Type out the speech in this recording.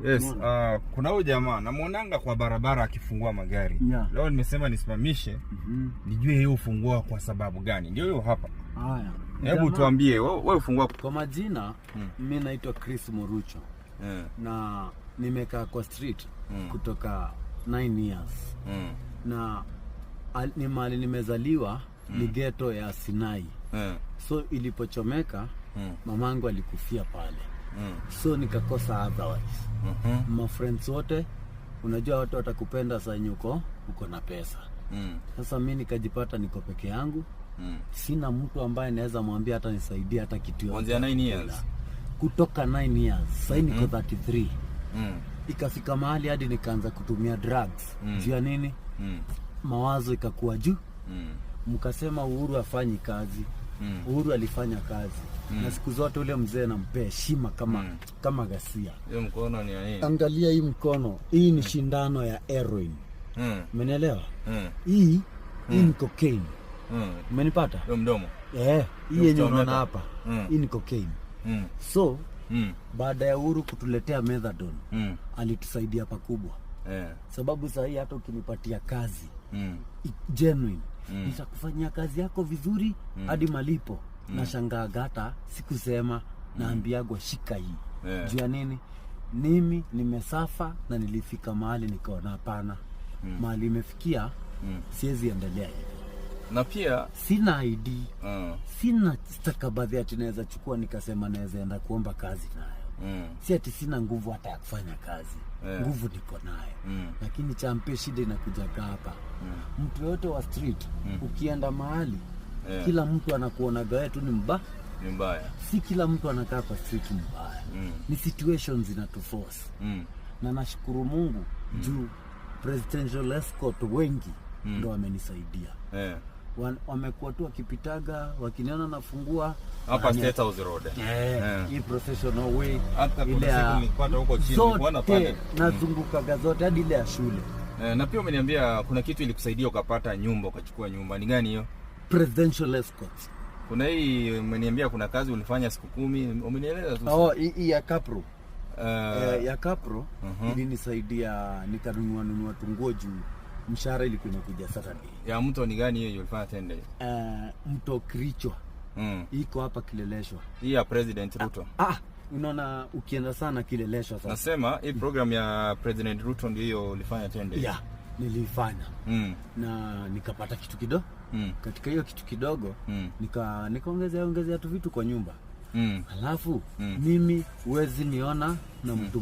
Yes, kuna huyu jamaa namuonanga kwa barabara akifungua magari. Leo nimesema nisimamishe nijue yeye ufungua kwa sababu gani. Ndio hiyo hapa. Haya. Hebu tuambie wewe ufungua kwa majina. Mimi naitwa Chris Morucho. Na nimekaa kwa street kutoka 9 years. Na ni mahali nimezaliwa ni ghetto ya Sinai. So ilipochomeka mamangu alikufia pale. So nikakosa otherwise. My friends wote, unajua watu watakupenda saa nyuko uko na pesa. Sasa mimi nikajipata niko peke yangu. Sina mtu ambaye naweza mwambia hata nisaidie hata kitu yote. Kuanzia 9 years. Kutoka 9 years. Sasa niko 33. Ikafika mahali hadi nikaanza kutumia drugs. Jua nini? Mawazo ikakuwa juu. Mkasema Uhuru afanyi kazi. Uhuru alifanya kazi. Na siku zote ule mzee nampea heshima kama Ghasia. Hiyo mkono ni nini? Angalia hii mkono. Hii ni shindano ya heroin. Umenielewa? Hii ni cocaine. Umenipata? Hiyo mdomo. Hii yenye unaona hapa. Hii ni cocaine. So, baada ya Uhuru kutuletea methadone, alitusaidia pakubwa. Sababu sasa hii hata ukinipatia kazi genuine, nitakufanyia kazi yako vizuri hadi malipo. Na shangaa gata sikusema naambiagwa shika hii. Jua nini? Mimi nimesafa na nilifika mahali nikaona hapana. Mahali imefikia siwezi endelea hivi. Na pia sina ID. Sina stakabadhi ati naweza chukua nikasema naweza enda kuomba kazi nayo. Si ati sina nguvu hata ya kufanya kazi. Nguvu niko nayo. Lakini champe shida inakuja hapa. Mtu yote wa street ukienda mahali kila mtu anakuona gawe tu ni mbaya. Si kila mtu anakaa kwa street mbaya. Ni situations zinatuforce. Na nashukuru Mungu juu presidential escort wengi ndo wamenisaidia. Wamekuwa tu wakipitaga wakiniona nafungua hapa State House Road. Hii processional way ile nilipata huko chini kuona pale. Nazunguka zote hadi ile ya shule. Na pia umeniambia kuna kitu ilikusaidia ukapata nyumba, ukachukua nyumba. Ni gani hiyo? Presidential escort. Kuna hii umeniambia kuna kazi ulifanya siku 10, umenieleza tu. Hii ya Capro. Ya Capro ilinisaidia nikanunua tunguo juu mshahara ilikuwa inakuja Saturday. Ya mto ni gani hiyo ulifanya tende? Mto Kericho. Iko hapa Kileleshwa. Hii ya President Ruto. Unaona ukienda sana Kileleshwa sasa. Nasema hii program ya President Ruto ndio hiyo ulifanya tende. Nilifanya. Na nikapata kitu kidogo. Katika hiyo kitu kidogo nikaongezea tu vitu kwa nyumba. Alafu mimi huwezi niona na mtu